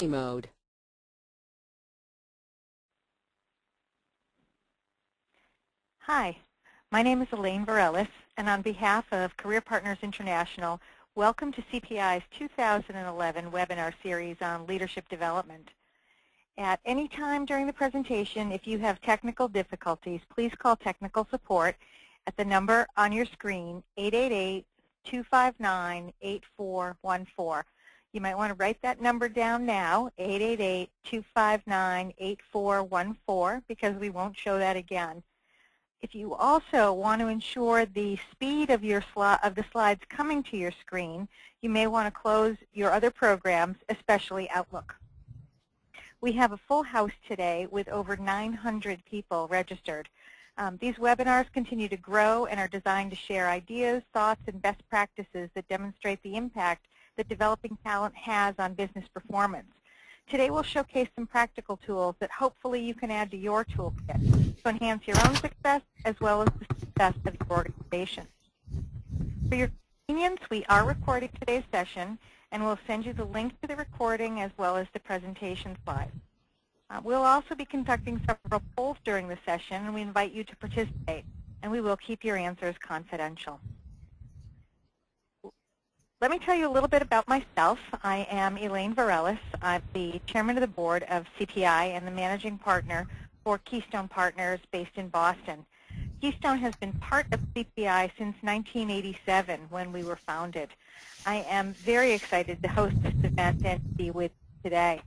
mode. Hi, my name is Elaine Varelis, and on behalf of Career Partners International, welcome to CPI's 2011 webinar series on leadership development. At any time during the presentation, if you have technical difficulties, please call technical support at the number on your screen, 888-259-8414. You might want to write that number down now, 888-259-8414, because we won't show that again. If you also want to ensure the speed of the slides coming to your screen, you may want to close your other programs, especially Outlook. We have a full house today with over 900 people registered. These webinars continue to grow and are designed to share ideas, thoughts, and best practices that demonstrate the impact that developing talent has on business performance. Today we'll showcase some practical tools that hopefully you can add to your toolkit to enhance your own success as well as the success of your organization. For your convenience, we are recording today's session, and we'll send you the link to the recording as well as the presentation slides. We'll also be conducting several polls during the session, and we invite you to participate, and we will keep your answers confidential. Let me tell you a little bit about myself. I am Elaine Varelis. I'm the chairman of the board of CPI and the managing partner for Keystone Partners based in Boston. Keystone has been part of CPI since 1987 when we were founded. I am very excited to host this event and be with you today.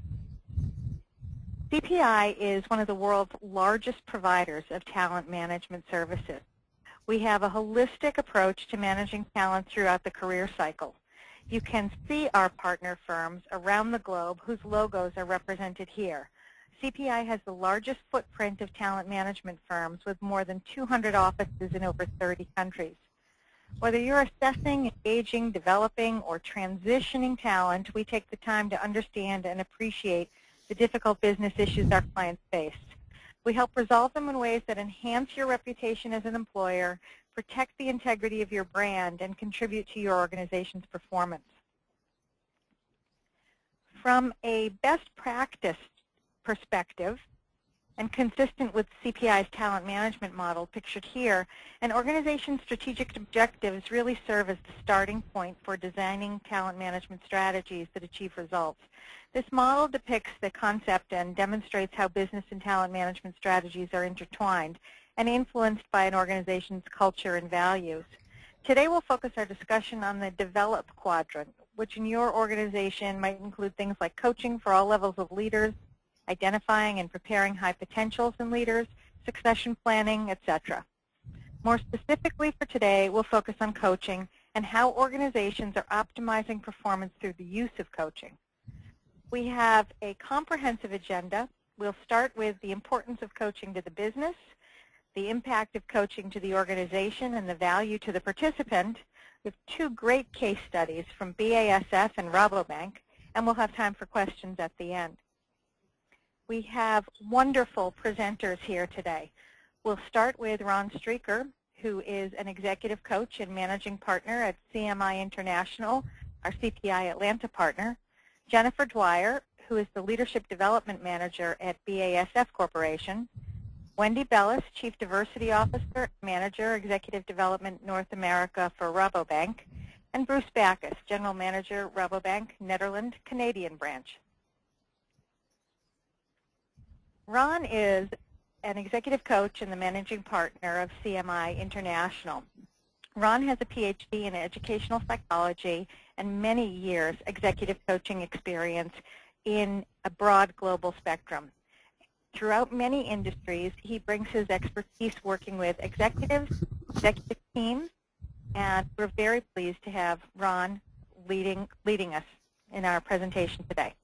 CPI is one of the world's largest providers of talent management services. We have a holistic approach to managing talent throughout the career cycle. You can see our partner firms around the globe whose logos are represented here. CPI has the largest footprint of talent management firms with more than 200 offices in over 30 countries. Whether you're assessing, engaging, developing, or transitioning talent, we take the time to understand and appreciate the difficult business issues our clients face. We help resolve them in ways that enhance your reputation as an employer, protect the integrity of your brand, and contribute to your organization's performance. From a best practice perspective, and consistent with CPI's talent management model pictured here, an organization's strategic objectives really serve as the starting point for designing talent management strategies that achieve results. This model depicts the concept and demonstrates how business and talent management strategies are intertwined and influenced by an organization's culture and values. Today we'll focus our discussion on the develop quadrant, which in your organization might include things like coaching for all levels of leaders, identifying and preparing high potentials in leaders, succession planning, etc. More specifically for today, we'll focus on coaching and how organizations are optimizing performance through the use of coaching. We have a comprehensive agenda. We'll start with the importance of coaching to the business, the impact of coaching to the organization, and the value to the participant, with two great case studies from BASF and Rabobank, and we'll have time for questions at the end. We have wonderful presenters here today. We'll start with Ron Streaker, who is an executive coach and managing partner at CMI International, our CPI Atlanta partner. Jennifer Dwyer, who is the leadership development manager at BASF Corporation. Wendy Bellis, Chief Diversity Officer, Manager, Executive Development North America for Rabobank. And Bruce Backus, General Manager, Rabobank, Netherlands, Canadian branch. Ron is an executive coach and the managing partner of CMI International. Ron has a PhD in educational psychology and many years executive coaching experience in a broad global spectrum. Throughout many industries, he brings his expertise working with executives, executive teams, and we're very pleased to have Ron leading us in our presentation today.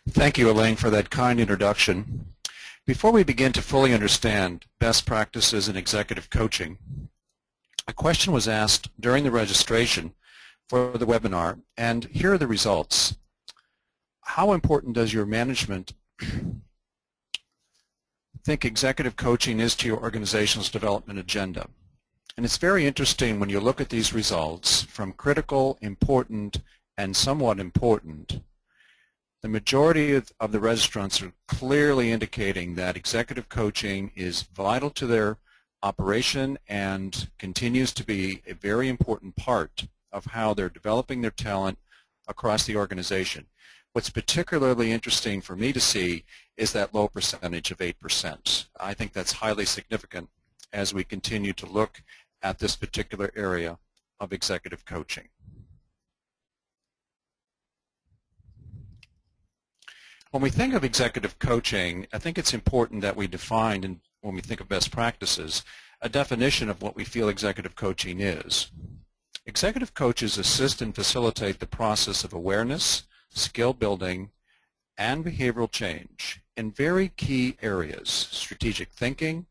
Thank you, Elaine, for that kind introduction. Before we begin to fully understand best practices in executive coaching, a question was asked during the registration for the webinar, and here are the results. How important does your management think executive coaching is to your organization's development agenda? And it's very interesting when you look at these results from critical, important, and somewhat important, the majority of the registrants are clearly indicating that executive coaching is vital to their operation and continues to be a very important part of how they're developing their talent across the organization. What's particularly interesting for me to see is that low percentage of 8%. I think that's highly significant as we continue to look at this particular area of executive coaching. When we think of executive coaching, I think it's important that we define, and when we think of best practices, a definition of what we feel executive coaching is. Executive coaches assist and facilitate the process of awareness, skill building, and behavioral change in very key areas: strategic thinking,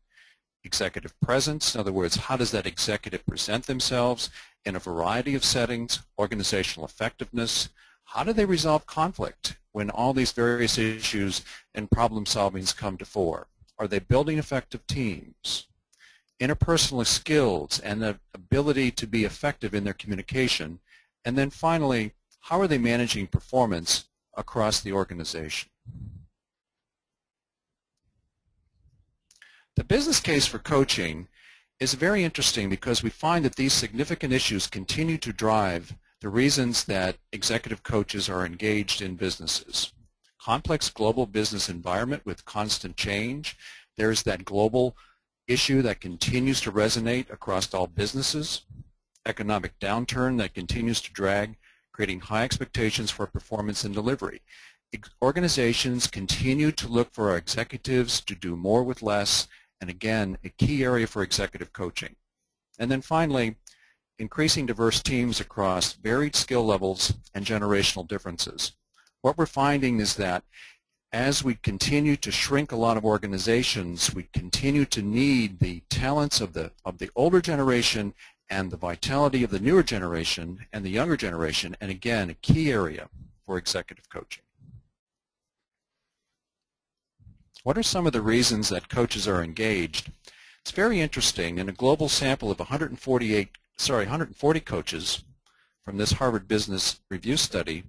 executive presence, in other words, how does that executive present themselves in a variety of settings, organizational effectiveness, how do they resolve conflict when all these various issues and problem solvings come to fore? Are they building effective teams? Interpersonal skills and the ability to be effective in their communication. And then finally, how are they managing performance across the organization? The business case for coaching is very interesting because we find that these significant issues continue to drive the reasons that executive coaches are engaged in businesses. Complex global business environment with constant change. There's that global issue that continues to resonate across all businesses. Economic downturn that continues to drag, creating high expectations for performance and delivery. Organizations continue to look for our executives to do more with less, and again, a key area for executive coaching. And then finally, increasing diverse teams across varied skill levels and generational differences. What we're finding is that as we continue to shrink a lot of organizations, we continue to need the talents of the older generation and the vitality of the newer generation and the younger generation, and again, a key area for executive coaching. What are some of the reasons that coaches are engaged? It's very interesting. In a global sample of 140 coaches from this Harvard Business Review study,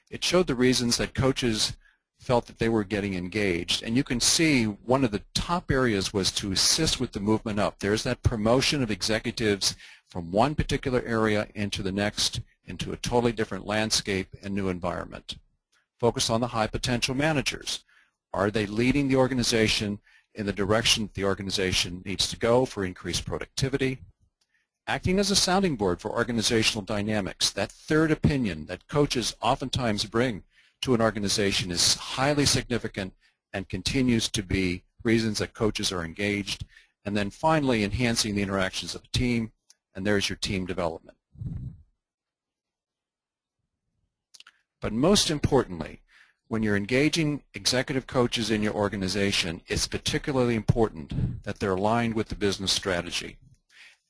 it showed the reasons that coaches felt that they were getting engaged. And you can see one of the top areas was to assist with the movement up. There's that promotion of executives from one particular area into the next, into a totally different landscape and new environment. Focus on the high potential managers. Are they leading the organization in the direction the organization needs to go for increased productivity? Acting as a sounding board for organizational dynamics. That third opinion that coaches oftentimes bring to an organization is highly significant and continues to be reasons that coaches are engaged. And then finally, enhancing the interactions of a team, and there's your team development. But most importantly, when you're engaging executive coaches in your organization, it's particularly important that they're aligned with the business strategy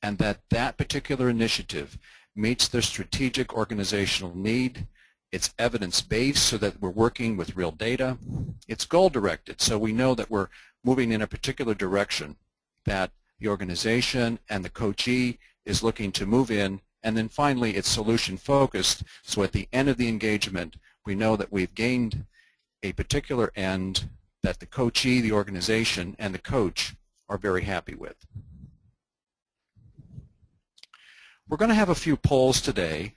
and that that particular initiative meets their strategic organizational need. It's evidence-based so that we're working with real data. It's goal-directed, so we know that we're moving in a particular direction that the organization and the coachee is looking to move in. And then finally, it's solution-focused, so at the end of the engagement, we know that we've gained a particular end that the coachee, the organization, and the coach are very happy with. We're going to have a few polls today,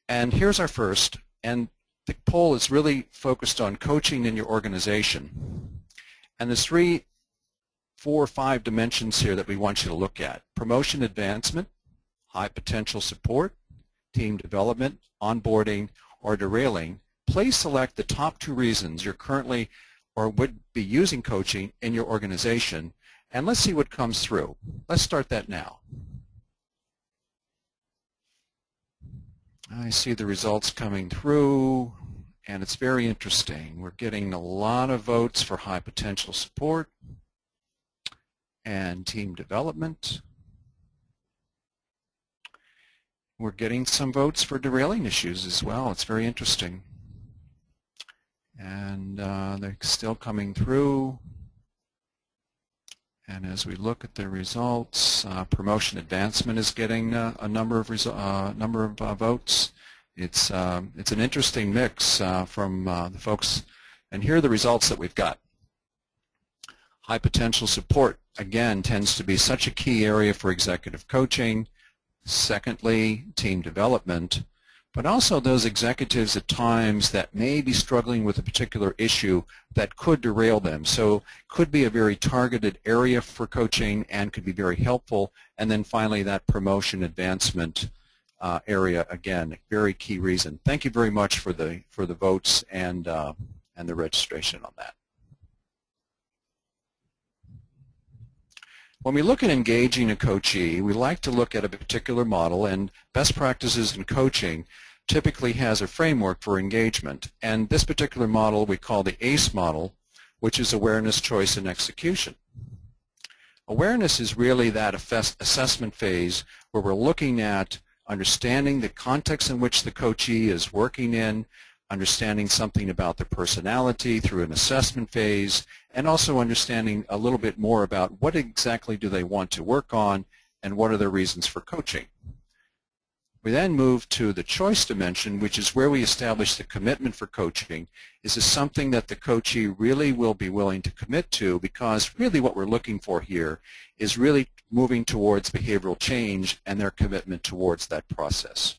and here's our first. And the poll is really focused on coaching in your organization. And there's 3, 4, 5 dimensions here that we want you to look at. Promotion advancement, high potential support, team development, onboarding, or derailing. Please select the top 2 reasons you're currently or would be using coaching in your organization, and let's see what comes through. Let's start that now. I see the results coming through, and it's very interesting. We're getting a lot of votes for high potential support and team development. We're getting some votes for derailing issues as well. It's very interesting. And they're still coming through. And as we look at the results, promotion advancement is getting a number of votes, It's an interesting mix from the folks, and here are the results that we've got. High potential support, again, tends to be such a key area for executive coaching. Secondly, team development, but also those executives at times that may be struggling with a particular issue that could derail them. So could be a very targeted area for coaching and could be very helpful. And then finally, that promotion advancement area, again, very key reason. Thank you very much for the votes and the registration on that. When we look at engaging a coachee, we like to look at a particular model, and best practices in coaching typically has a framework for engagement. And this particular model we call the ACE model, which is awareness, choice, and execution. Awareness is really that assessment phase where we're looking at understanding the context in which the coachee is working in, understanding something about their personality through an assessment phase, and also understanding a little bit more about what exactly do they want to work on and what are their reasons for coaching. We then move to the choice dimension, which is where we establish the commitment for coaching. Is this something that the coachee really will be willing to commit to? Because really what we're looking for here is really moving towards behavioral change and their commitment towards that process.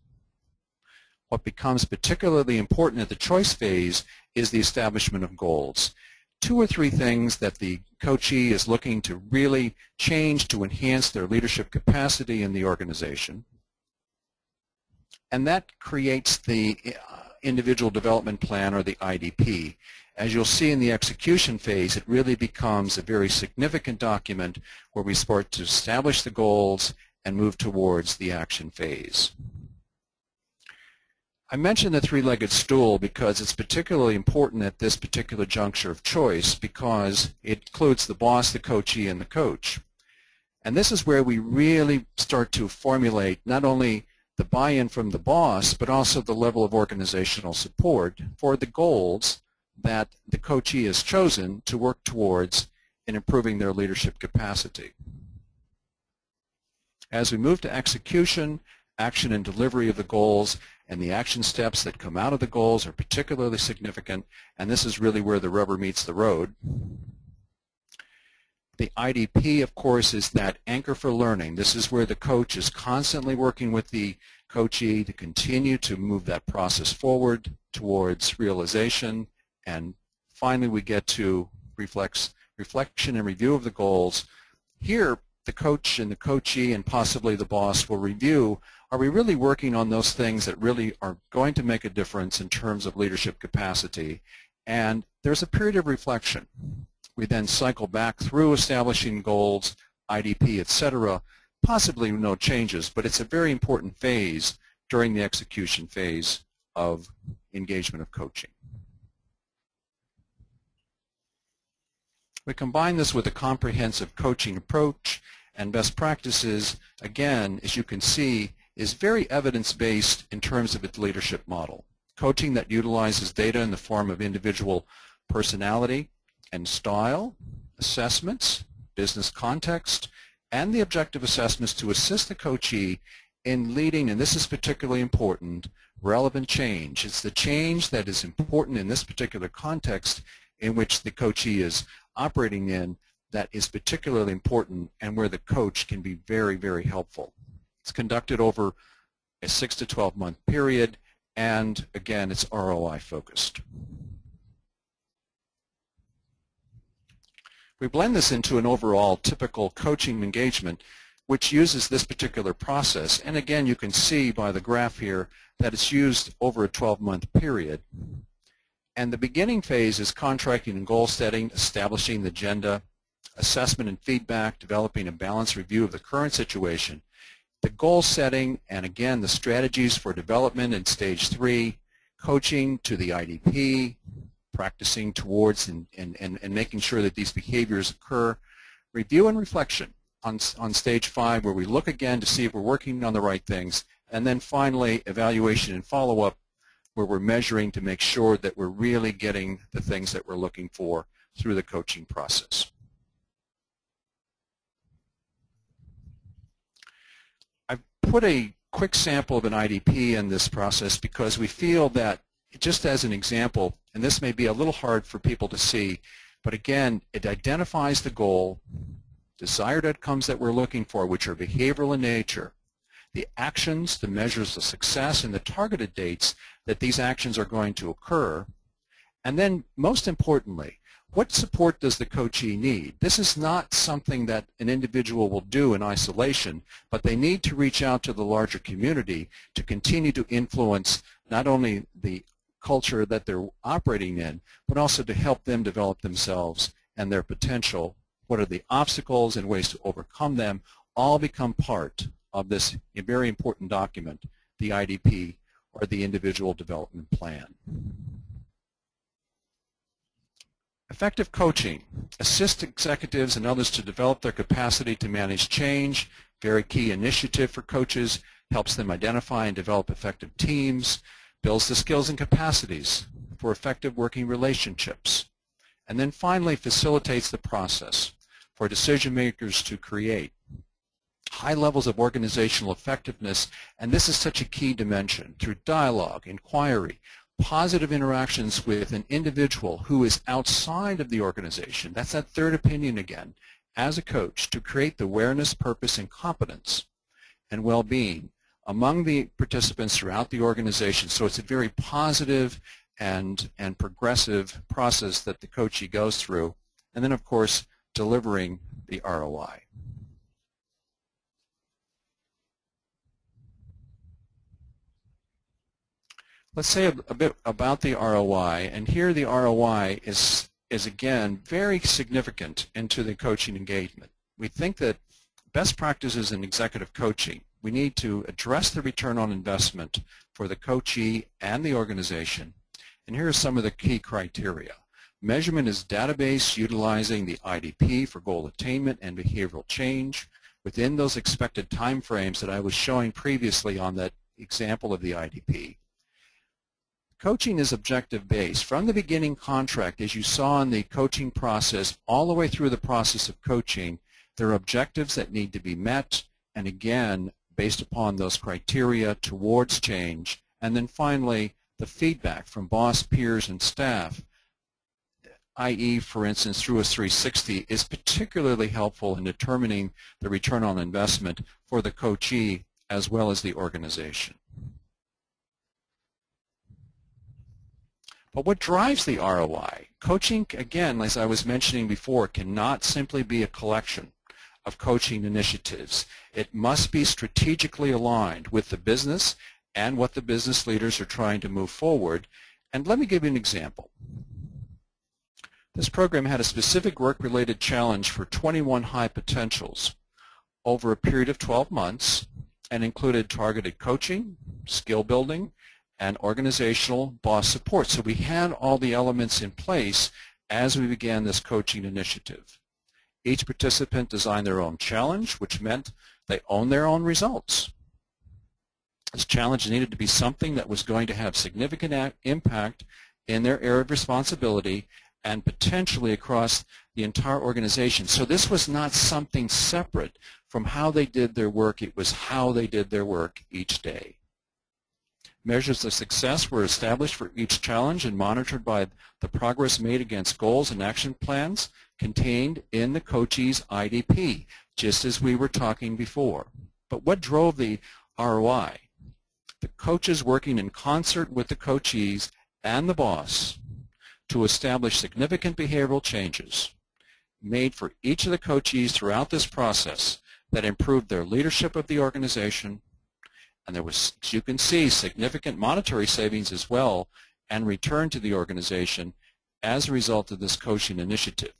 What becomes particularly important at the choice phase is the establishment of goals. 2 or 3 things that the coachee is looking to really change to enhance their leadership capacity in the organization. And that creates the individual development plan, or the IDP. As you'll see in the execution phase, it really becomes a very significant document where we start to establish the goals and move towards the action phase. I mentioned the 3-legged stool because it's particularly important at this particular juncture of choice, because it includes the boss, the coachee, and the coach. And this is where we really start to formulate not only the buy-in from the boss, but also the level of organizational support for the goals that the coachee has chosen to work towards in improving their leadership capacity. As we move to execution, action and delivery of the goals, and the action steps that come out of the goals are particularly significant, and this is really where the rubber meets the road. The IDP, of course, is that anchor for learning. This is where the coach is constantly working with the coachee to continue to move that process forward towards realization, and finally we get to reflection and review of the goals. Here, the coach and the coachee and possibly the boss will review, are we really working on those things that really are going to make a difference in terms of leadership capacity? And there's a period of reflection. We then cycle back through establishing goals, IDP, etc., possibly no changes, but it's a very important phase during the execution phase of engagement of coaching. We combine this with a comprehensive coaching approach, and best practices, again, as you can see, is very evidence-based in terms of its leadership model. Coaching that utilizes data in the form of individual personality and style, assessments, business context, and the objective assessments to assist the coachee in leading, and this is particularly important, relevant change. It's the change that is important in this particular context in which the coachee is operating in that is particularly important and where the coach can be very, very helpful. It's conducted over a 6 to 12 month period, and again, it's ROI focused. We blend this into an overall typical coaching engagement which uses this particular process, and again you can see by the graph here that it's used over a 12-month period. And the beginning phase is contracting and goal setting, establishing the agenda, assessment and feedback, developing a balanced review of the current situation, the goal setting, and again the strategies for development in stage 3, coaching to the IDP, practicing towards and making sure that these behaviors occur, review and reflection on stage 5 where we look again to see if we're working on the right things, and then finally evaluation and follow-up where we're measuring to make sure that we're really getting the things that we're looking for through the coaching process. I've put a quick sample of an IDP in this process because we feel that, just as an example, and this may be a little hard for people to see, but again, it identifies the goal, desired outcomes that we're looking for, which are behavioral in nature, the actions, the measures of success, and the targeted dates that these actions are going to occur. And then, most importantly, what support does the coachee need? This is not something that an individual will do in isolation, but they need to reach out to the larger community to continue to influence not only the culture that they're operating in, but also to help them develop themselves and their potential. What are the obstacles and ways to overcome them? All become part of this very important document, the IDP, or the Individual Development Plan. Effective coaching assists executives and others to develop their capacity to manage change. Very key initiative for coaches, helps them identify and develop effective teams, builds the skills and capacities for effective working relationships, and then finally facilitates the process for decision makers to create high levels of organizational effectiveness, and this is such a key dimension through dialogue, inquiry, positive interactions with an individual who is outside of the organization. That's that third opinion again, as a coach, to create the awareness, purpose, and competence and well-being among the participants throughout the organization. So it's a very positive and progressive process that the coachee goes through, and then of course delivering the ROI. Let's say a bit about the ROI, and here the ROI is again very significant into the coaching engagement. We think that best practices in executive coaching, we need to address the return on investment for the coachee and the organization, and here are some of the key criteria. Measurement is database utilizing the IDP for goal attainment and behavioral change within those expected time frames that I was showing previously on that example of the IDP. Coaching is objective-based. From the beginning contract, as you saw in the coaching process, all the way through the process of coaching, there are objectives that need to be met, and again, based upon those criteria towards change. And then finally, the feedback from boss, peers, and staff, i.e., for instance, through a 360, is particularly helpful in determining the return on investment for the coachee as well as the organization. But what drives the ROI? Coaching, again, as I was mentioning before, cannot simply be a collection of coaching initiatives. It must be strategically aligned with the business and what the business leaders are trying to move forward. And let me give you an example. This program had a specific work-related challenge for 21 high potentials over a period of 12 months and included targeted coaching, skill building, and organizational boss support. So we had all the elements in place as we began this coaching initiative. Each participant designed their own challenge, which meant they owned their own results. This challenge needed to be something that was going to have significant impact in their area of responsibility and potentially across the entire organization. So this was not something separate from how they did their work. It was how they did their work each day. Measures of success were established for each challenge and monitored by the progress made against goals and action plans contained in the coachee's IDP, just as we were talking before. But what drove the ROI? The coaches working in concert with the coachees and the boss to establish significant behavioral changes made for each of the coachees throughout this process that improved their leadership of the organization. And there was, as you can see, significant monetary savings as well and return to the organization as a result of this coaching initiative.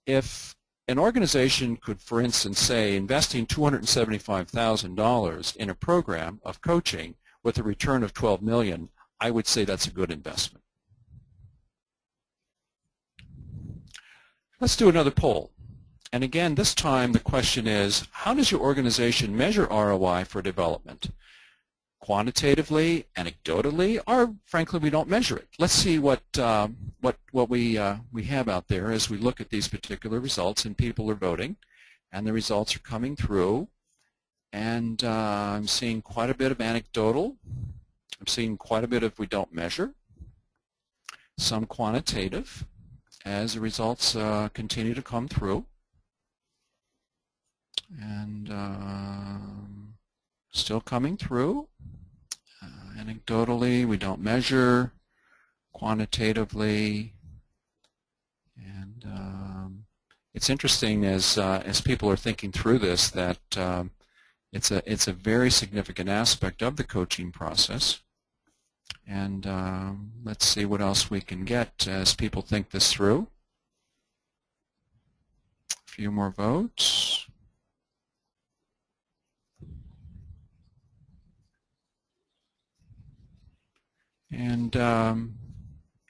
If an organization could, for instance, say investing $275,000 in a program of coaching with a return of $12 million, I would say that's a good investment. Let's do another poll. And again, this time the question is, how does your organization measure ROI for development? Quantitatively, anecdotally, or frankly, we don't measure it. Let's see what we have out there as we look at these particular results, and people are voting, and the results are coming through. And I'm seeing quite a bit of anecdotal. I'm seeing quite a bit of we don't measure, some quantitative as the results continue to come through. And still coming through. Anecdotally, we don't measure, quantitatively, and it's interesting as people are thinking through this that it's a very significant aspect of the coaching process. And let's see what else we can get as people think this through. A few more votes. And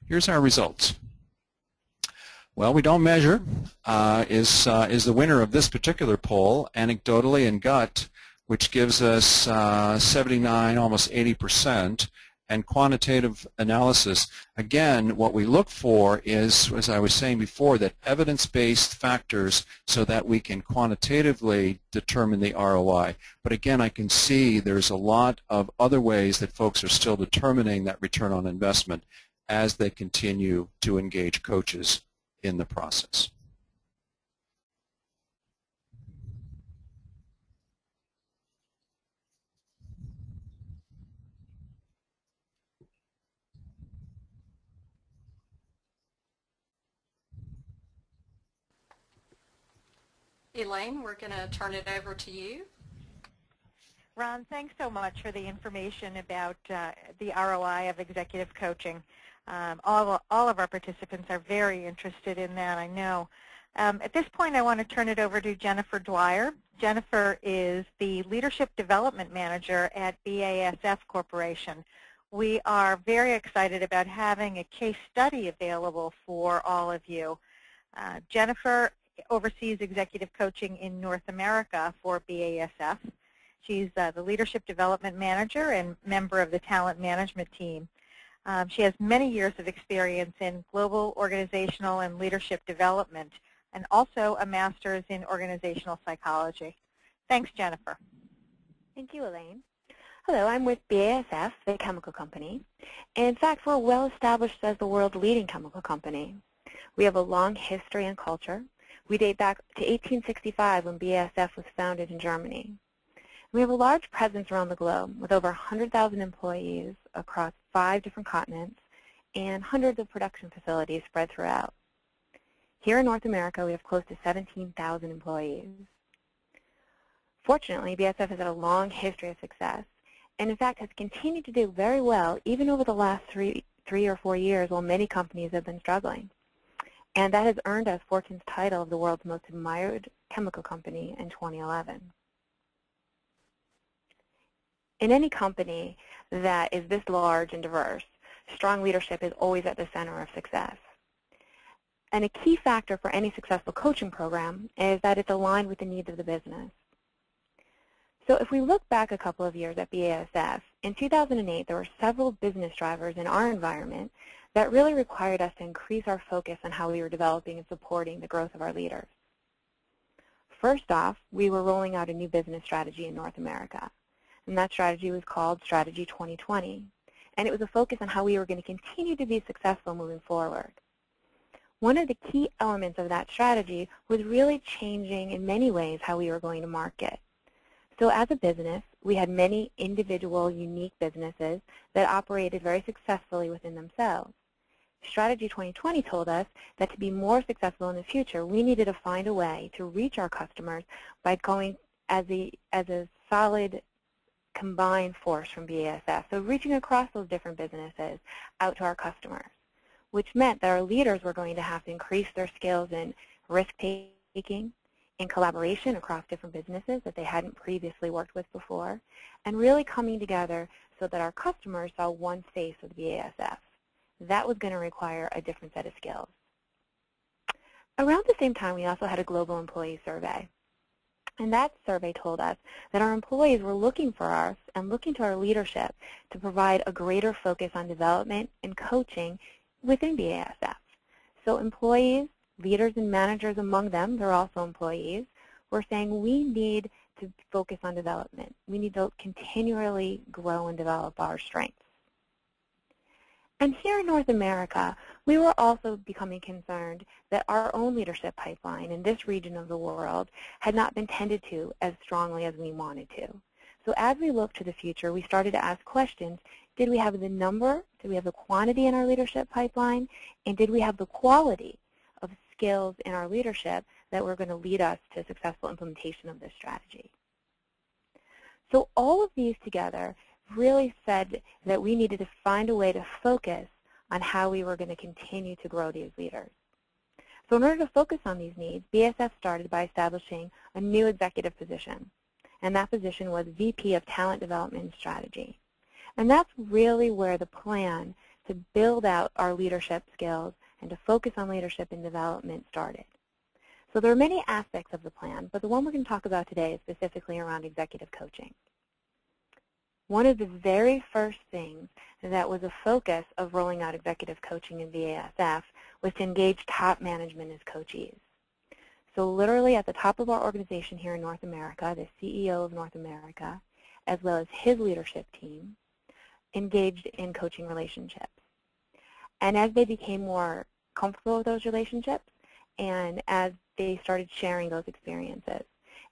here's our results. Well, we don't measure is the winner of this particular poll, anecdotally and gut, which gives us 79, almost 80%, and quantitative analysis. Again, what we look for is, as I was saying before, that evidence-based factors so that we can quantitatively determine the ROI. But again, I can see there's a lot of other ways that folks are still determining that return on investment as they continue to engage coaches in the process. Elaine, we're going to turn it over to you. Ron, thanks so much for the information about the ROI of executive coaching. All of our participants are very interested in that, I know. At this point, I want to turn it over to Jennifer Dwyer. Jennifer is the Leadership Development Manager at BASF Corporation. We are very excited about having a case study available for all of you. Jennifer oversees executive coaching in North America for BASF. She's the Leadership Development Manager and member of the Talent Management team. She has many years of experience in global organizational and leadership development, and also a master's in organizational psychology. Thanks, Jennifer. Thank you, Elaine. Hello, I'm with BASF, the chemical company. In fact, we're well established as the world's leading chemical company. We have a long history and culture. We date back to 1865 when BASF was founded in Germany. We have a large presence around the globe with over 100,000 employees across 5 different continents and hundreds of production facilities spread throughout. Here in North America, we have close to 17,000 employees. Fortunately, BASF has had a long history of success and, in fact, has continued to do very well even over the last three or 4 years while many companies have been struggling. And that has earned us Fortune's title of the world's most admired chemical company in 2011. In any company that is this large and diverse, strong leadership is always at the center of success. And a key factor for any successful coaching program is that it's aligned with the needs of the business. So if we look back a couple of years at BASF, in 2008 there were several business drivers in our environment that really required us to increase our focus on how we were developing and supporting the growth of our leaders. First off, we were rolling out a new business strategy in North America, and that strategy was called Strategy 2020, and it was a focus on how we were going to continue to be successful moving forward. One of the key elements of that strategy was really changing in many ways how we were going to market. So as a business, we had many individual, unique businesses that operated very successfully within themselves. Strategy 2020 told us that to be more successful in the future, we needed to find a way to reach our customers by going as a solid combined force from BASF, so reaching across those different businesses out to our customers, which meant that our leaders were going to have to increase their skills in risk-taking, in collaboration across different businesses that they hadn't previously worked with before, and really coming together so that our customers saw one face of BASF. That was going to require a different set of skills. Around the same time, we also had a global employee survey. And that survey told us that our employees were looking for us and looking to our leadership to provide a greater focus on development and coaching within BASF. So employees, leaders and managers among them, they're also employees, were saying we need to focus on development. We need to continually grow and develop our strengths. And here in North America, we were also becoming concerned that our own leadership pipeline in this region of the world had not been tended to as strongly as we wanted to. So as we look to the future, we started to ask questions. Did we have the number? Did we have the quantity in our leadership pipeline? And did we have the quality of skills in our leadership that were going to lead us to successful implementation of this strategy? So all of these together really said that we needed to find a way to focus on how we were going to continue to grow these leaders. So in order to focus on these needs, BASF started by establishing a new executive position, and that position was VP of Talent Development and Strategy. And that's really where the plan to build out our leadership skills and to focus on leadership and development started. So there are many aspects of the plan, but the one we're going to talk about today is specifically around executive coaching. One of the very first things that was a focus of rolling out executive coaching in BASF was to engage top management as coachees. So literally at the top of our organization here in North America, the CEO of North America, as well as his leadership team, engaged in coaching relationships. And as they became more comfortable with those relationships, and as they started sharing those experiences,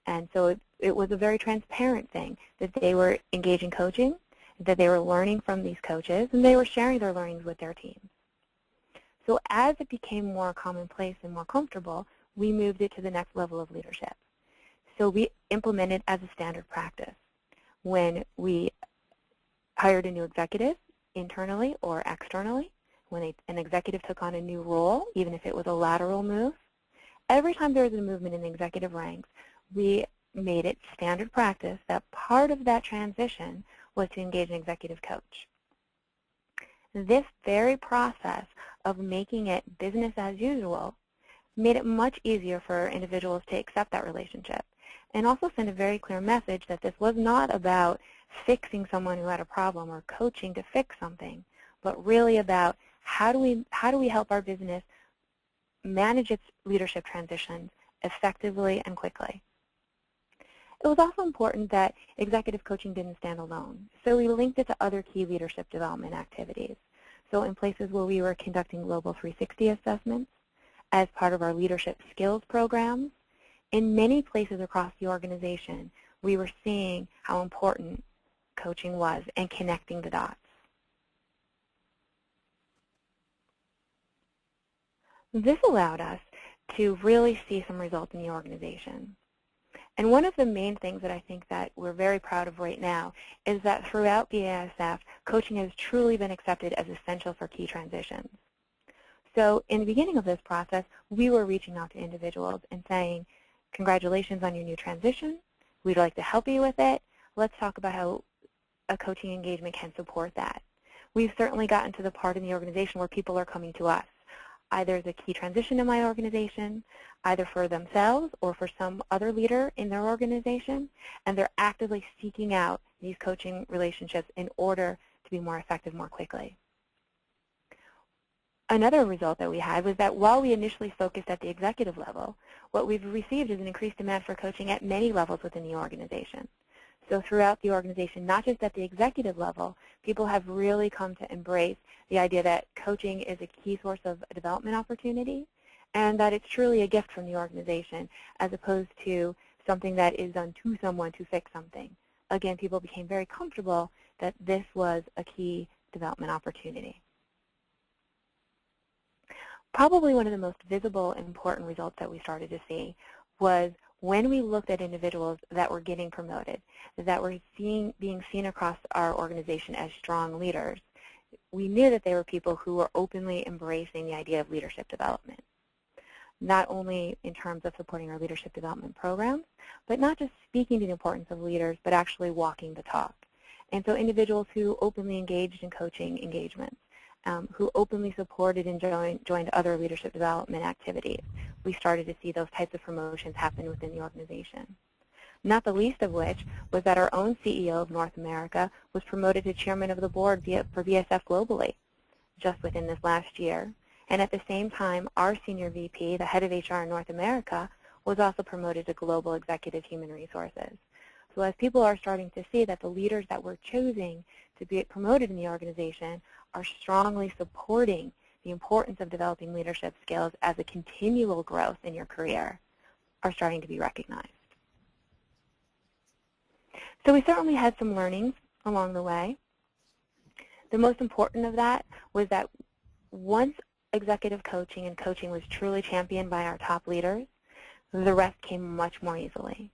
and so it was a very transparent thing that they were engaging coaching, that they were learning from these coaches, and they were sharing their learnings with their teams. So as it became more commonplace and more comfortable, we moved it to the next level of leadership. So we implemented as a standard practice. When we hired a new executive, internally or externally, when an executive took on a new role, even if it was a lateral move, every time there was a movement in the executive ranks, we made it standard practice that part of that transition was to engage an executive coach. This very process of making it business as usual made it much easier for individuals to accept that relationship, and also send a very clear message that this was not about fixing someone who had a problem or coaching to fix something, but really about how do we help our business manage its leadership transitions effectively and quickly. It was also important that executive coaching didn't stand alone, so we linked it to other key leadership development activities. So in places where we were conducting Global 360 assessments, as part of our leadership skills programs, in many places across the organization, we were seeing how important coaching was and connecting the dots. This allowed us to really see some results in the organization. And one of the main things that I think that we're very proud of right now is that throughout BASF, coaching has truly been accepted as essential for key transitions. So in the beginning of this process, we were reaching out to individuals and saying, congratulations on your new transition. We'd like to help you with it. Let's talk about how a coaching engagement can support that. We've certainly gotten to the part in the organization where people are coming to us, either as a key transition in my organization, either for themselves or for some other leader in their organization, and they're actively seeking out these coaching relationships in order to be more effective more quickly. Another result that we had was that while we initially focused at the executive level, what we've received is an increased demand for coaching at many levels within the organization. So throughout the organization, not just at the executive level, people have really come to embrace the idea that coaching is a key source of development opportunity, and that it's truly a gift from the organization as opposed to something that is done to someone to fix something. Again, people became very comfortable that this was a key development opportunity. Probably one of the most visible and important results that we started to see was when we looked at individuals that were getting promoted, that were being seen across our organization as strong leaders. We knew that they were people who were openly embracing the idea of leadership development, not only in terms of supporting our leadership development programs, but not just speaking to the importance of leaders, but actually walking the talk. And so individuals who openly engaged in coaching engagements, who openly supported and joined other leadership development activities. We started to see those types of promotions happen within the organization. Not the least of which was that our own CEO of North America was promoted to chairman of the board for BASF globally just within this last year. And at the same time, our senior VP, the head of HR in North America, was also promoted to global executive human resources. So as people are starting to see that the leaders that we're choosing to be promoted in the organization are strongly supporting the importance of developing leadership skills as a continual growth in your career, are starting to be recognized. So we certainly had some learnings along the way. The most important of that was that once executive coaching and coaching was truly championed by our top leaders, the rest came much more easily.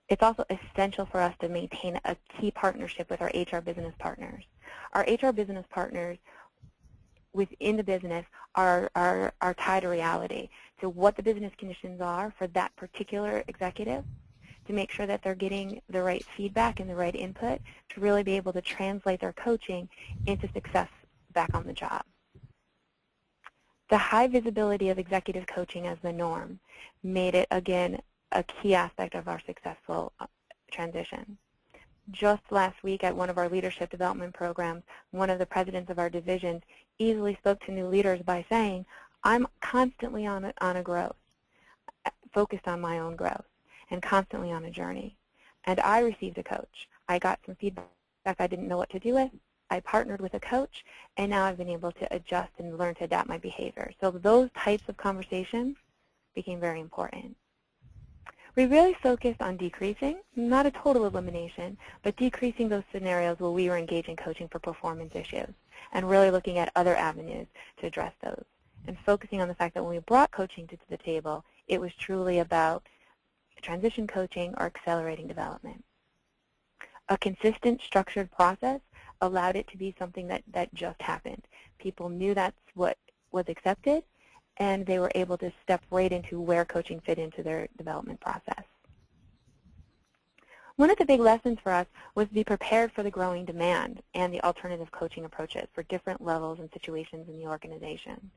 It's also essential for us to maintain a key partnership with our HR business partners. Our HR business partners within the business are tied to reality, to what the business conditions are for that particular executive, to make sure that they're getting the right feedback and the right input to really be able to translate their coaching into success back on the job. The high visibility of executive coaching as the norm made it, again, a key aspect of our successful transition. Just last week at one of our leadership development programs, one of the presidents of our divisions easily spoke to new leaders by saying, I'm constantly on a growth, focused on my own growth, and constantly on a journey. And I received a coach. I got some feedback I didn't know what to do with. I partnered with a coach, and now I've been able to adjust and learn to adapt my behavior. So those types of conversations became very important. We really focused on decreasing, not a total elimination, but decreasing those scenarios where we were engaging coaching for performance issues, and really looking at other avenues to address those, and focusing on the fact that when we brought coaching to the table, it was truly about transition coaching or accelerating development. A consistent, structured process allowed it to be something that just happened. People knew that's what was accepted, and they were able to step right into where coaching fit into their development process. One of the big lessons for us was to be prepared for the growing demand and the alternative coaching approaches for different levels and situations in the organization.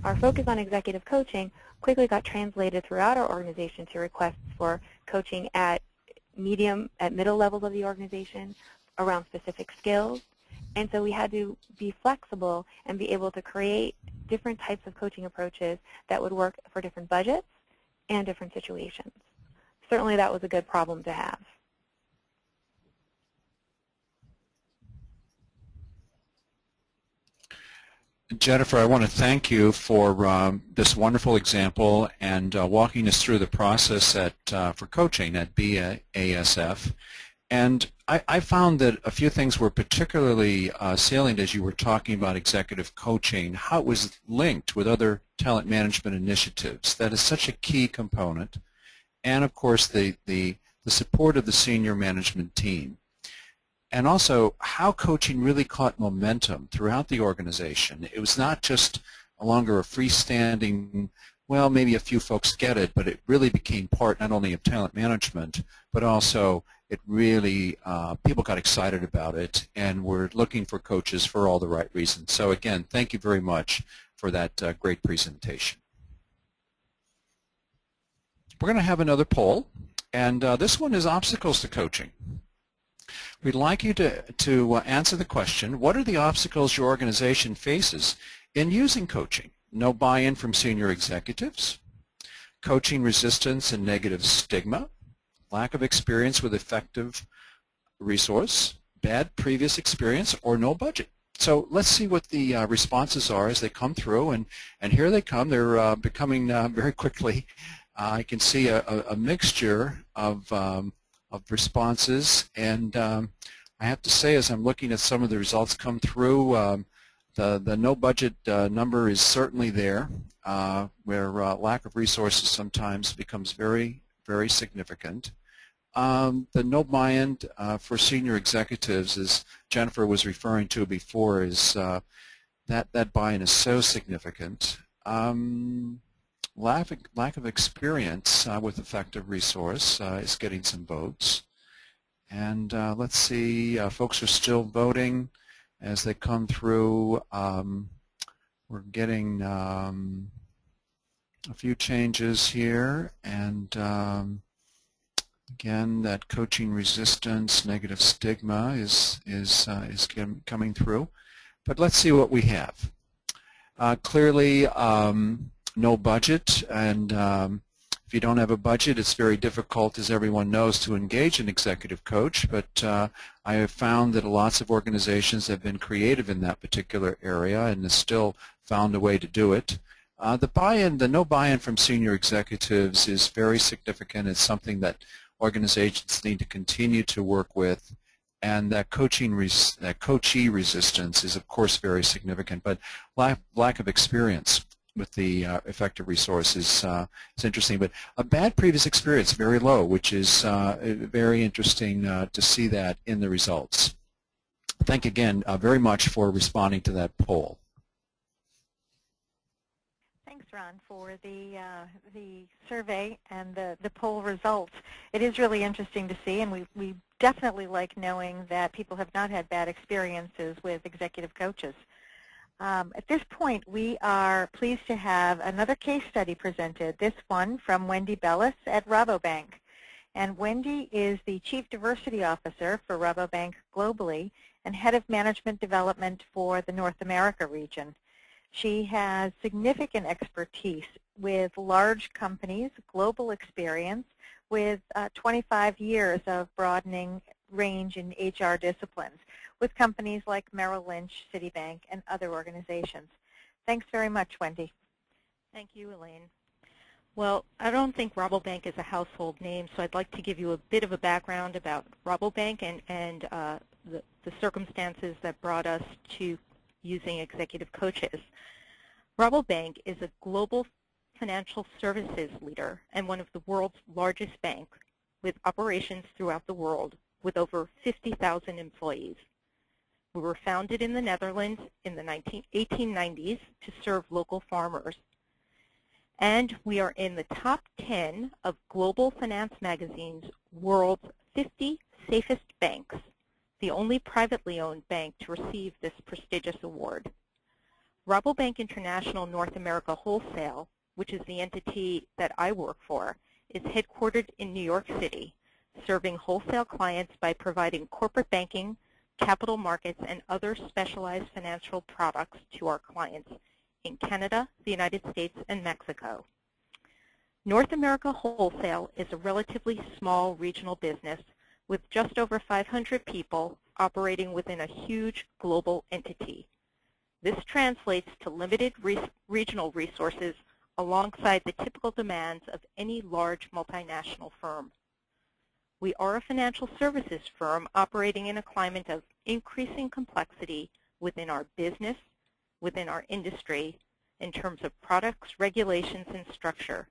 Our focus on executive coaching quickly got translated throughout our organization to requests for coaching at middle levels of the organization around specific skills. And so we had to be flexible and be able to create different types of coaching approaches that would work for different budgets and different situations. Certainly that was a good problem to have. Jennifer, I want to thank you for this wonderful example and walking us through the process for coaching at BASF. And I found that a few things were particularly salient as you were talking about executive coaching, how it was linked with other talent management initiatives. That is such a key component. And, of course, the support of the senior management team. And also how coaching really caught momentum throughout the organization. It was not just no longer a freestanding, well, maybe a few folks get it, but it really became part not only of talent management, but also it really, people got excited about it and were looking for coaches for all the right reasons. So again, thank you very much for that great presentation. We're going to have another poll, and this one is obstacles to coaching. We'd like you to answer the question, what are the obstacles your organization faces in using coaching? No buy-in from senior executives, coaching resistance and negative stigma, lack of experience with effective resource, bad previous experience, or no budget. So let's see what the responses are as they come through, and here they come. They're becoming very quickly. I can see a mixture of responses, and I have to say, as I'm looking at some of the results come through, the no budget number is certainly there, where lack of resources sometimes becomes very, very significant. The no buy-in for senior executives, as Jennifer was referring to before, is that buy-in is so significant. Lack of experience with effective resource is getting some votes. And let's see, folks are still voting as they come through. We're getting a few changes here, and again, that coaching resistance, negative stigma is coming through. But let's see what we have. Clearly, no budget and If you don't have a budget, it's very difficult, as everyone knows, to engage an executive coach, but I have found that lots of organizations have been creative in that particular area and have still found a way to do it. The no buy-in from senior executives is very significant. It's something that organizations need to continue to work with, and that coachee resistance is, of course, very significant, but lack of experience with the effective resource is interesting. But a bad previous experience, very low, which is very interesting to see that in the results. Thank you again very much for responding to that poll. Thanks, Ron, for the survey and the poll results. It is really interesting to see, and we definitely like knowing that people have not had bad experiences with executive coaches. At this point, we are pleased to have another case study presented, this one from Wendy Bellis at Rabobank. And Wendy is the Chief Diversity Officer for Rabobank globally and Head of Management Development for the North America region. She has significant expertise with large companies, global experience, with 25 years of broadening range in HR disciplines with companies like Merrill Lynch, Citibank, and other organizations. Thanks very much, Wendy. Thank you, Elaine. Well, I don't think Rabobank is a household name, so I'd like to give you a bit of a background about Rabobank and the circumstances that brought us to using executive coaches. Rabobank is a global financial services leader and one of the world's largest banks with operations throughout the world with over 50,000 employees. We were founded in the Netherlands in the 1890s to serve local farmers. And we are in the top 10 of Global Finance Magazine's World's 50 Safest Banks, the only privately owned bank to receive this prestigious award. Rabobank International North America Wholesale, which is the entity that I work for, is headquartered in New York City, serving wholesale clients by providing corporate banking, capital markets, and other specialized financial products to our clients in Canada, the United States, and Mexico. North America Wholesale is a relatively small regional business with just over 500 people operating within a huge global entity. This translates to limited regional resources alongside the typical demands of any large multinational firm. We are a financial services firm operating in a climate of increasing complexity within our business, within our industry, in terms of products, regulations, and structure.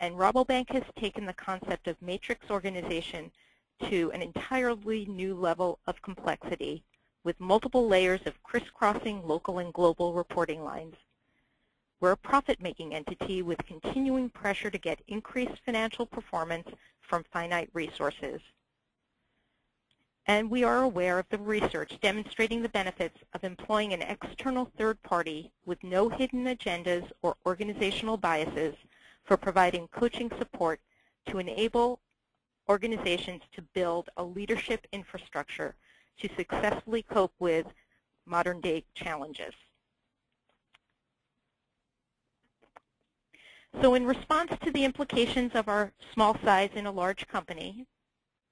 And Rabobank has taken the concept of matrix organization to an entirely new level of complexity with multiple layers of crisscrossing local and global reporting lines. We're a profit-making entity with continuing pressure to get increased financial performance from finite resources. And we are aware of the research demonstrating the benefits of employing an external third party with no hidden agendas or organizational biases for providing coaching support to enable organizations to build a leadership infrastructure to successfully cope with modern-day challenges. So in response to the implications of our small size in a large company,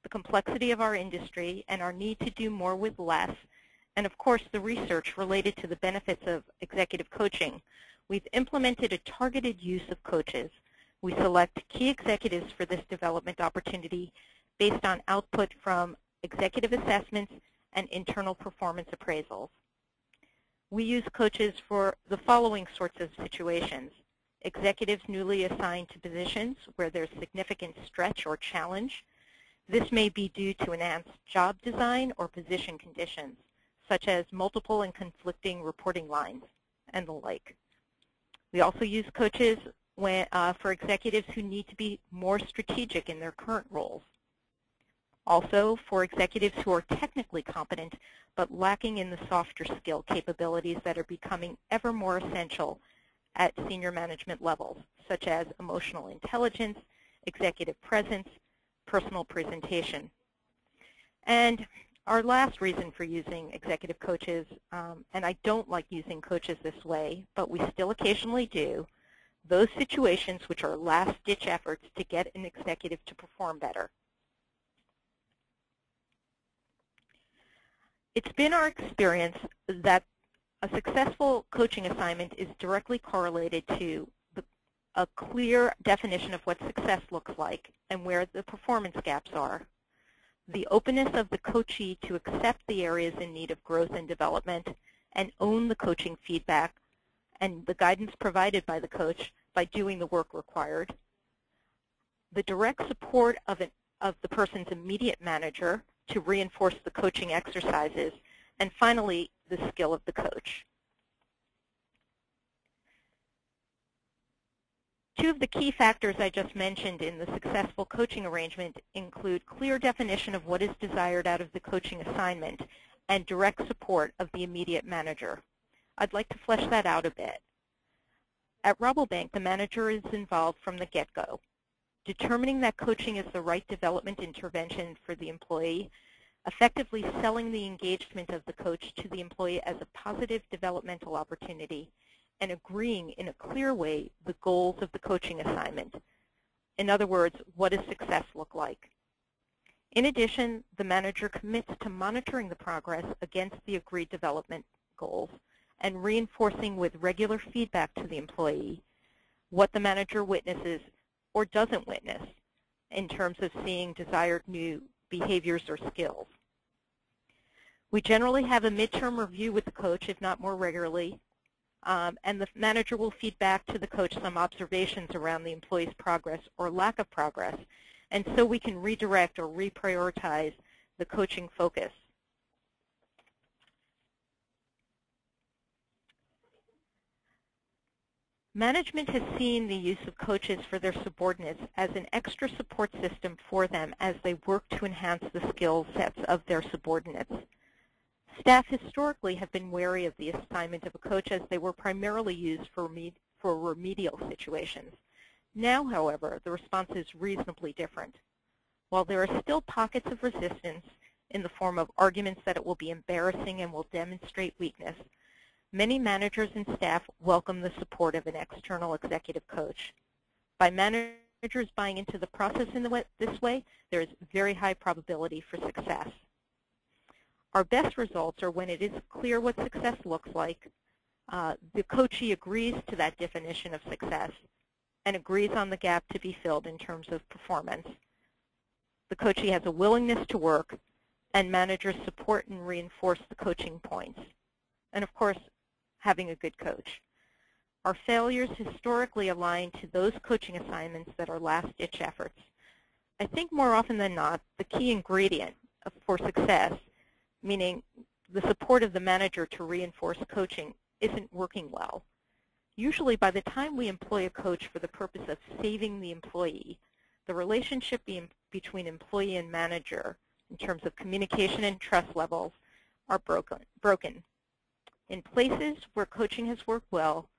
the complexity of our industry, and our need to do more with less, and of course the research related to the benefits of executive coaching, we've implemented a targeted use of coaches. We select key executives for this development opportunity based on output from executive assessments and internal performance appraisals. We use coaches for the following sorts of situations: executives newly assigned to positions where there's significant stretch or challenge. This may be due to enhanced job design or position conditions, such as multiple and conflicting reporting lines and the like. We also use coaches for executives who need to be more strategic in their current roles. Also, for executives who are technically competent but lacking in the softer skill capabilities that are becoming ever more essential at senior management levels, such as emotional intelligence, executive presence, personal presentation. And our last reason for using executive coaches, and I don't like using coaches this way, but we still occasionally do, those situations which are last-ditch efforts to get an executive to perform better. It's been our experience that a successful coaching assignment is directly correlated to a clear definition of what success looks like and where the performance gaps are, the openness of the coachee to accept the areas in need of growth and development and own the coaching feedback and the guidance provided by the coach by doing the work required, the direct support of the person's immediate manager to reinforce the coaching exercises, and finally, the skill of the coach. Two of the key factors I just mentioned in the successful coaching arrangement include clear definition of what is desired out of the coaching assignment and direct support of the immediate manager. I'd like to flesh that out a bit. At Rabobank, the manager is involved from the get-go, determining that coaching is the right development intervention for the employee, effectively selling the engagement of the coach to the employee as a positive developmental opportunity, and agreeing in a clear way the goals of the coaching assignment. In other words, what does success look like? In addition, the manager commits to monitoring the progress against the agreed development goals and reinforcing with regular feedback to the employee what the manager witnesses or doesn't witness in terms of seeing desired new behaviors or skills. We generally have a midterm review with the coach, if not more regularly, and the manager will feed back to the coach some observations around the employee's progress or lack of progress, and so we can redirect or reprioritize the coaching focus. Management has seen the use of coaches for their subordinates as an extra support system for them as they work to enhance the skill sets of their subordinates. Staff historically have been wary of the assignment of a coach as they were primarily used for remedial situations. Now, however, the response is reasonably different. While there are still pockets of resistance in the form of arguments that it will be embarrassing and will demonstrate weakness, many managers and staff welcome the support of an external executive coach. By managers buying into the process in this way, there is very high probability for success. Our best results are when it is clear what success looks like, the coachee agrees to that definition of success, and agrees on the gap to be filled in terms of performance. The coachee has a willingness to work, and managers support and reinforce the coaching points. And of course, having a good coach. Our failures historically align to those coaching assignments that are last-ditch efforts. I think more often than not, the key ingredient for success, meaning the support of the manager to reinforce coaching, isn't working well. Usually by the time we employ a coach for the purpose of saving the employee, the relationship between employee and manager in terms of communication and trust levels are broken. In places where coaching has worked well,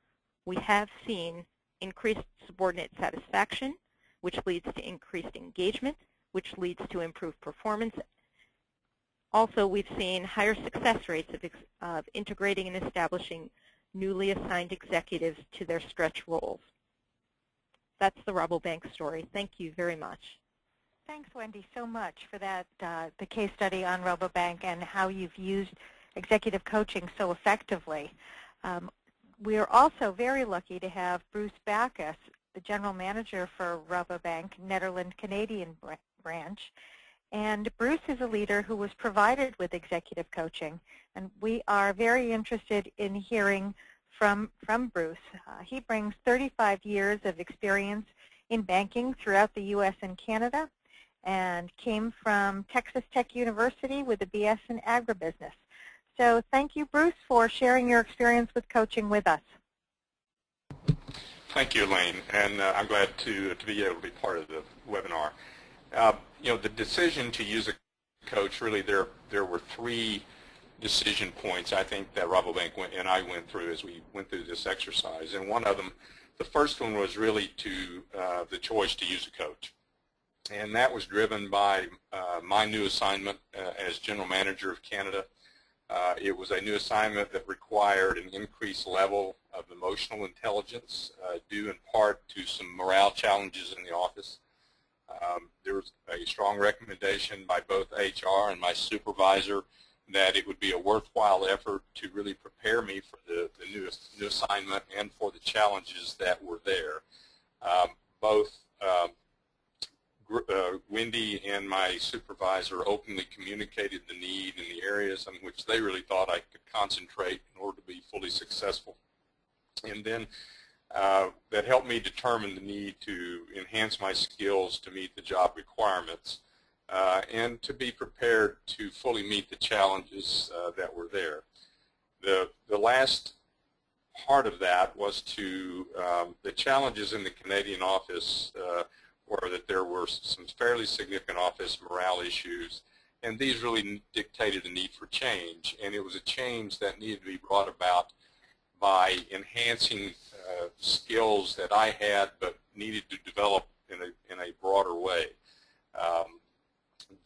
we have seen increased subordinate satisfaction, which leads to increased engagement, which leads to improved performance. Also, we've seen higher success rates of integrating and establishing newly assigned executives to their stretch roles. That's the Rabobank story. Thank you very much. Thanks, Wendy, so much for that, the case study on Rabobank and how you've used executive coaching so effectively. We are also very lucky to have Bruce Backus, the General Manager for Rabobank, Netherlands Canadian branch. And Bruce is a leader who was provided with executive coaching. And we are very interested in hearing from Bruce. He brings 35 years of experience in banking throughout the U.S. and Canada and came from Texas Tech University with a BS in agribusiness. So thank you, Bruce, for sharing your experience with coaching with us. Thank you, Elaine, and I'm glad to be able to be part of the webinar. You know, the decision to use a coach, really there were three decision points I think that Rabobank and I went through as we went through this exercise. And one of them, the first one was really the choice to use a coach. And that was driven by my new assignment as General Manager of Canada. It was a new assignment that required an increased level of emotional intelligence, due in part to some morale challenges in the office. There was a strong recommendation by both HR and my supervisor that it would be a worthwhile effort to really prepare me for the new assignment and for the challenges that were there. Both Wendy and my supervisor openly communicated the need in the areas in which they really thought I could concentrate in order to be fully successful. And then that helped me determine the need to enhance my skills to meet the job requirements and to be prepared to fully meet the challenges that were there. The last part of that was to the challenges in the Canadian office were that there were some fairly significant office morale issues, and these really dictated a need for change, and it was a change that needed to be brought about by enhancing skills that I had but needed to develop in a broader way.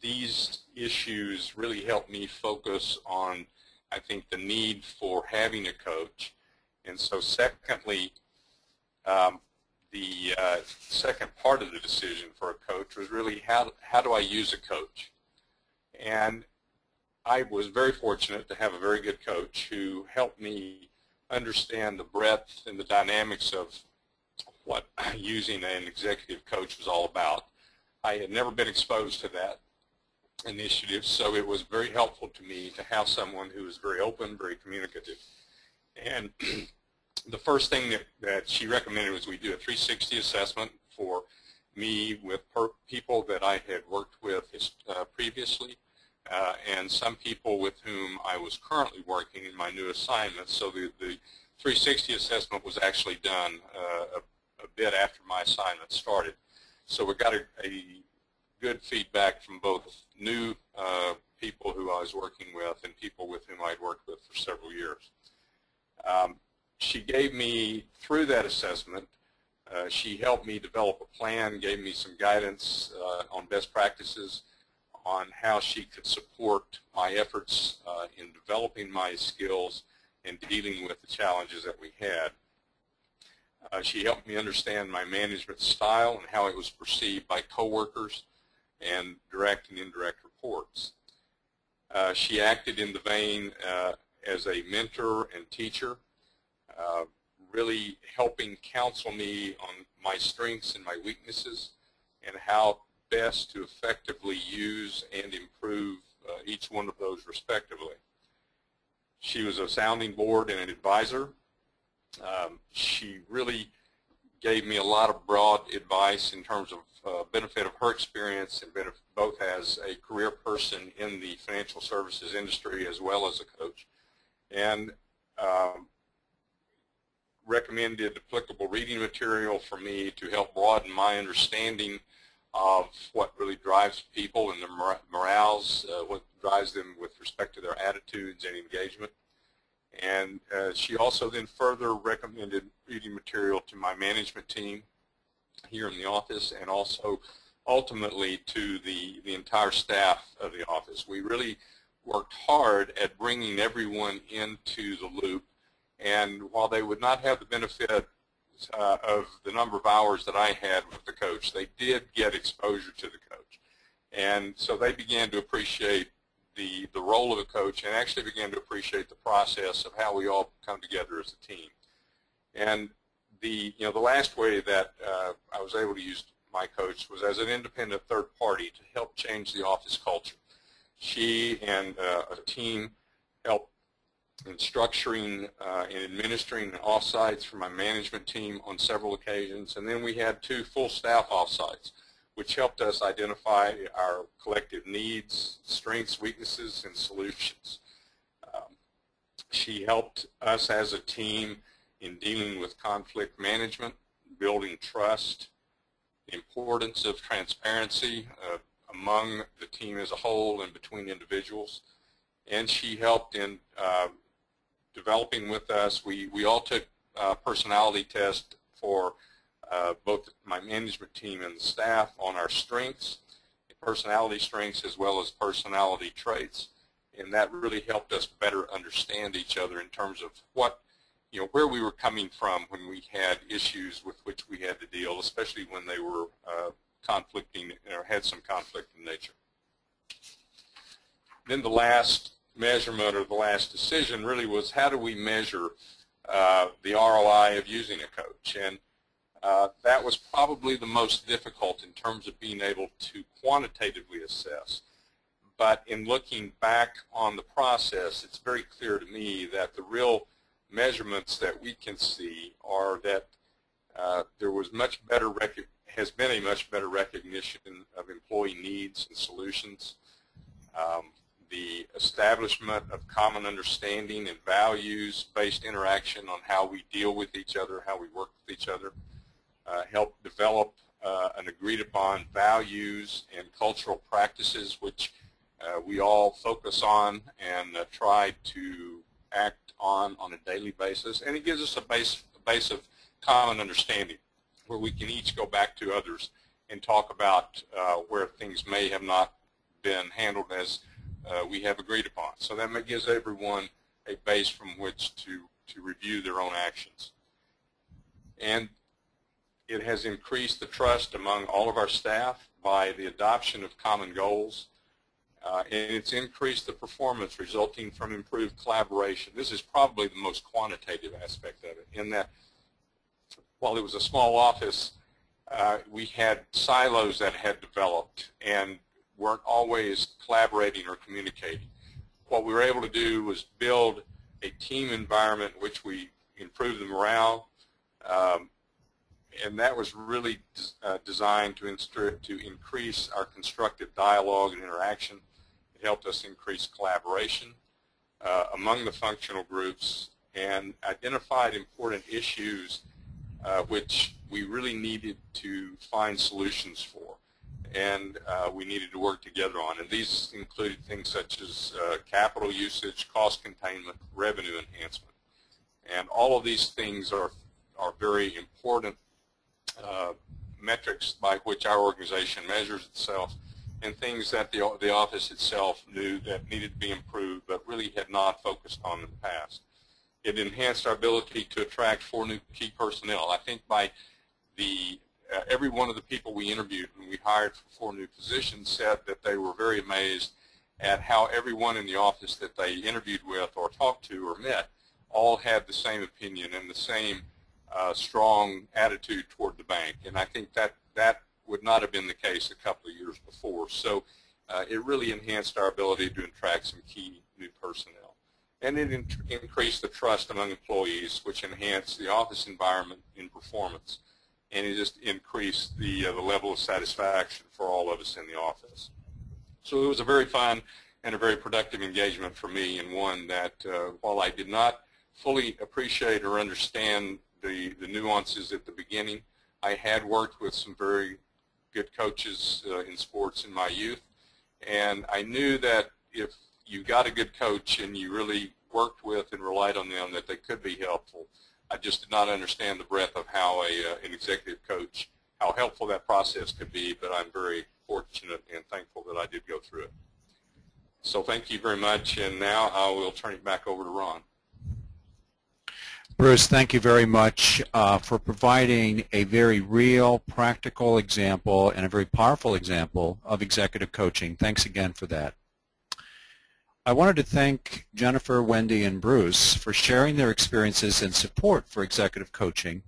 These issues really helped me focus on, I think, the need for having a coach. And so secondly, the second part of the decision for a coach was really how do I use a coach? And I was very fortunate to have a very good coach who helped me understand the breadth and the dynamics of what using an executive coach was all about. I had never been exposed to that initiative, so it was very helpful to me to have someone who was very open, very communicative. And the first thing that she recommended was we do a 360 assessment for me with people that I had worked with previously and some people with whom I was currently working in my new assignment. So the 360 assessment was actually done a bit after my assignment started. So we got a good feedback from both new people who I was working with and people with whom I'd worked with for several years. She gave me, through that assessment, she helped me develop a plan, gave me some guidance on best practices, on how she could support my efforts in developing my skills and dealing with the challenges that we had. She helped me understand my management style and how it was perceived by coworkers and direct and indirect reports. She acted in the vein as a mentor and teacher, really helping counsel me on my strengths and my weaknesses and how best to effectively use and improve each one of those respectively. She was a sounding board and an advisor. She really gave me a lot of broad advice in terms of benefit of her experience and benefit both as a career person in the financial services industry as well as a coach, and recommended applicable reading material for me to help broaden my understanding of what really drives people and their morales, what drives them with respect to their attitudes and engagement. And she also then further recommended reading material to my management team here in the office and also ultimately to the entire staff of the office. We really worked hard at bringing everyone into the loop, and while they would not have the benefit of the number of hours that I had with the coach, they did get exposure to the coach. And so they began to appreciate the role of a coach and actually began to appreciate the process of how we all come together as a team. And the last way that I was able to use my coach was as an independent third party to help change the office culture. She and a team helped in structuring and administering offsites for my management team on several occasions, and then we had 2 full staff offsites, which helped us identify our collective needs, strengths, weaknesses, and solutions. She helped us as a team in dealing with conflict management, building trust, the importance of transparency among the team as a whole and between individuals, and she helped in developing with us. We all took personality tests for both my management team and the staff on our strengths, personality strengths as well as personality traits. and that really helped us better understand each other in terms of where we were coming from when we had issues with which we had to deal, especially when they were conflicting or had some conflict in nature. Then the last measurement or the last decision really was, how do we measure the ROI of using a coach? And that was probably the most difficult in terms of being able to quantitatively assess. But in looking back on the process, it's very clear to me that the real measurements that we can see are that there was has been a much better recognition of employee needs and solutions. The establishment of common understanding and values-based interaction on how we deal with each other, how we work with each other, help develop an agreed-upon values and cultural practices which we all focus on and try to act on a daily basis. And it gives us a base of common understanding where we can each go back to others and talk about where things may have not been handled as we have agreed upon. So that gives everyone a base from which to review their own actions. And it has increased the trust among all of our staff by the adoption of common goals. And it's increased the performance resulting from improved collaboration. This is probably the most quantitative aspect of it, in that while it was a small office, we had silos that had developed and weren't always collaborating or communicating. What we were able to do was build a team environment in which we improved the morale, and that was really designed to increase our constructive dialogue and interaction. It helped us increase collaboration among the functional groups and identified important issues which we really needed to find solutions for, and we needed to work together on. And these included things such as capital usage, cost containment, revenue enhancement. And all of these things are very important metrics by which our organization measures itself, and things that the office itself knew that needed to be improved but really had not focused on in the past. It enhanced our ability to attract 4 new key personnel. I think by every one of the people we interviewed when we hired for 4 new positions said that they were very amazed at how everyone in the office that they interviewed with or talked to or met all had the same opinion and the same strong attitude toward the bank. And I think that would not have been the case a couple of years before. So it really enhanced our ability to attract some key new personnel. And it increased the trust among employees, which enhanced the office environment in performance. And it just increased the level of satisfaction for all of us in the office. So it was a very fun and a very productive engagement for me, and one that while I did not fully appreciate or understand the nuances at the beginning, I had worked with some very good coaches in sports in my youth, and I knew that if you got a good coach and you really worked with and relied on them, that they could be helpful. I just did not understand the breadth of how an executive coach, how helpful that process could be, but I'm very fortunate and thankful that I did go through it. So thank you very much, and now I will turn it back over to Ron. Bruce, thank you very much for providing a very real, practical example and a very powerful example of executive coaching. Thanks again for that. I wanted to thank Jennifer, Wendy, and Bruce for sharing their experiences and support for executive coaching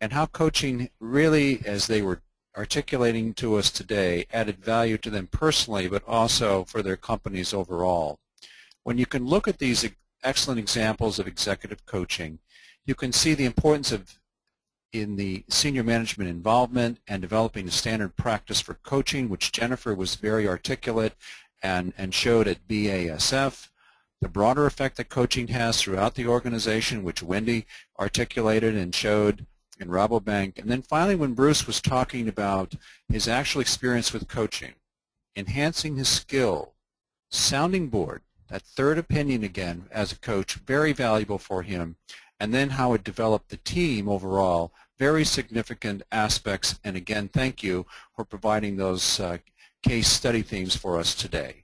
and how coaching really, as they were articulating to us today, added value to them personally but also for their companies overall. When you can look at these excellent examples of executive coaching, you can see the importance of in the senior management involvement and developing a standard practice for coaching, which Jennifer was very articulate and showed at BASF, the broader effect that coaching has throughout the organization, which Wendy articulated and showed in Rabobank. And then finally, when Bruce was talking about his actual experience with coaching, enhancing his skill, sounding board, that third opinion again as a coach, very valuable for him, and then how it developed the team overall, very significant aspects. And again, thank you for providing those case study themes for us today.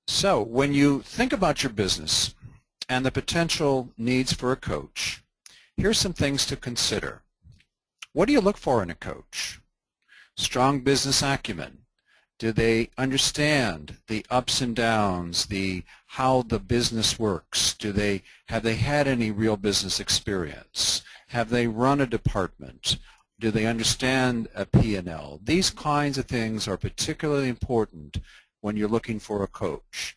So when you think about your business and the potential needs for a coach, here's some things to consider. What do you look for in a coach? Strong business acumen. Do they understand the ups and downs, how the business works? Have they had any real business experience? Have they run a department? Do they understand a P&L? These kinds of things are particularly important when you're looking for a coach.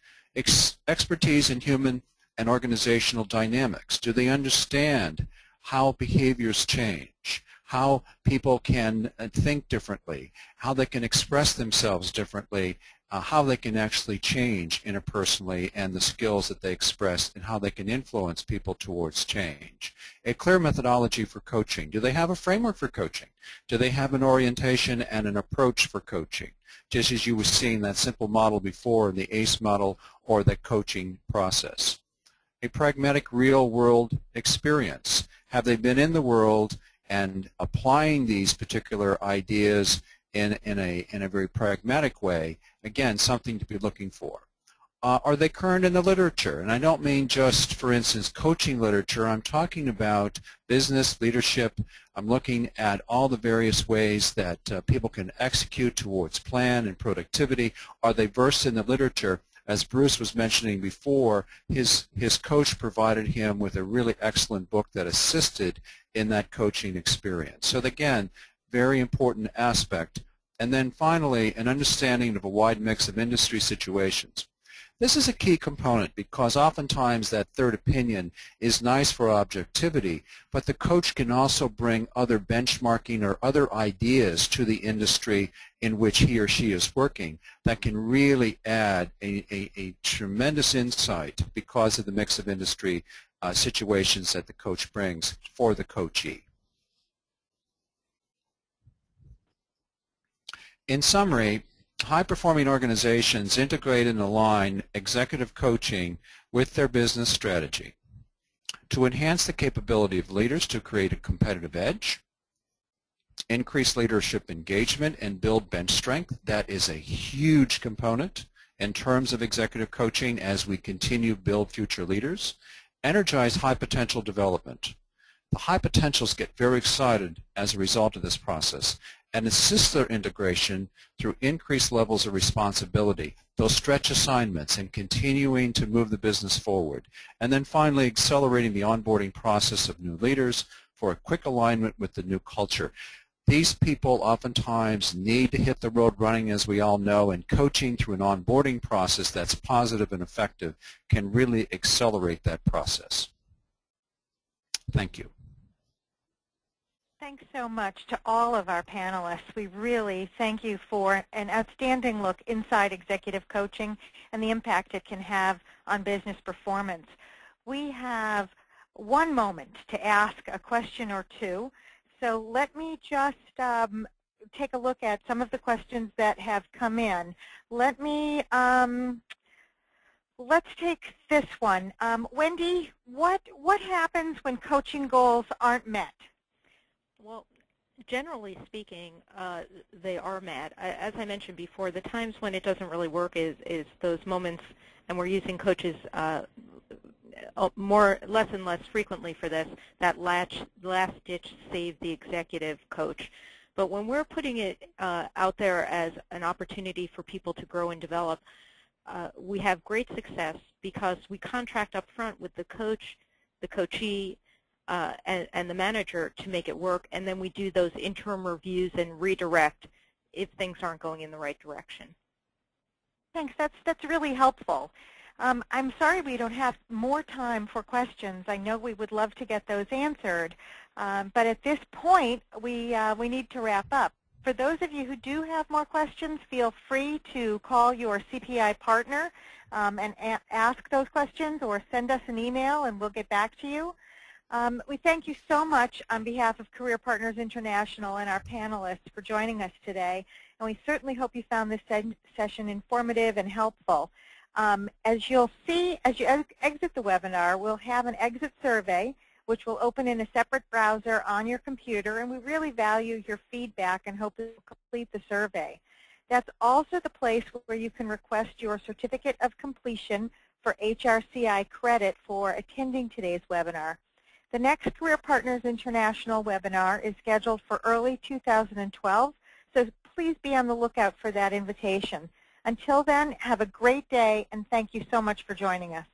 Expertise in human and organizational dynamics. Do they understand how behaviors change, how people can think differently, how they can express themselves differently, how they can actually change interpersonally, and the skills that they express and how they can influence people towards change. A clear methodology for coaching. Do they have a framework for coaching? Do they have an orientation and an approach for coaching? Just as you were seeing that simple model before in the ACE model or the coaching process. A pragmatic real-world experience. Have they been in the world and applying these particular ideas in a very pragmatic way? Again, something to be looking for. Are they current in the literature? And I don't mean just, for instance, coaching literature. I'm talking about business, leadership. I'm looking at all the various ways that people can execute towards plan and productivity. Are they versed in the literature? As Bruce was mentioning before, his coach provided him with a really excellent book that assisted in that coaching experience. So again, very important aspect. And then finally, an understanding of a wide mix of industry situations. This is a key component because oftentimes that third opinion is nice for objectivity, but the coach can also bring other benchmarking or other ideas to the industry in which he or she is working that can really add a tremendous insight because of the mix of industry situations that the coach brings for the coachee. In summary, high-performing organizations integrate and align executive coaching with their business strategy to enhance the capability of leaders to create a competitive edge, increase leadership engagement, and build bench strength. That is a huge component in terms of executive coaching as we continue to build future leaders. Energize high-potential development. The high potentials get very excited as a result of this process and assist their integration through increased levels of responsibility, those stretch assignments, and continuing to move the business forward. And then finally, accelerating the onboarding process of new leaders for a quick alignment with the new culture. These people oftentimes need to hit the road running, as we all know, and coaching through an onboarding process that's positive and effective can really accelerate that process. Thank you. Thanks so much to all of our panelists. We really thank you for an outstanding look inside executive coaching and the impact it can have on business performance. We have one moment to ask a question or two, so let me just take a look at some of the questions that have come in. Let's take this one. Wendy, what happens when coaching goals aren't met? Well, generally speaking, they are met. As I mentioned before, the times when it doesn't really work is those moments, and we're using coaches less and less frequently for this, that last-ditch save the executive coach. But when we're putting it out there as an opportunity for people to grow and develop, we have great success because we contract up front with the coach, the coachee, and the manager to make it work, and then we do those interim reviews and redirect if things aren't going in the right direction. Thanks. That's really helpful. I'm sorry we don't have more time for questions. I know we would love to get those answered, but at this point we need to wrap up. For those of you who do have more questions, feel free to call your CPI partner and ask those questions, or send us an email and we'll get back to you. We thank you so much on behalf of Career Partners International and our panelists for joining us today, and we certainly hope you found this session informative and helpful. As you'll see, as you exit the webinar, we'll have an exit survey which will open in a separate browser on your computer, and we really value your feedback and hope to complete the survey. That's also the place where you can request your Certificate of Completion for HRCI credit for attending today's webinar. The next Career Partners International webinar is scheduled for early 2012, so please be on the lookout for that invitation. Until then, have a great day, and thank you so much for joining us.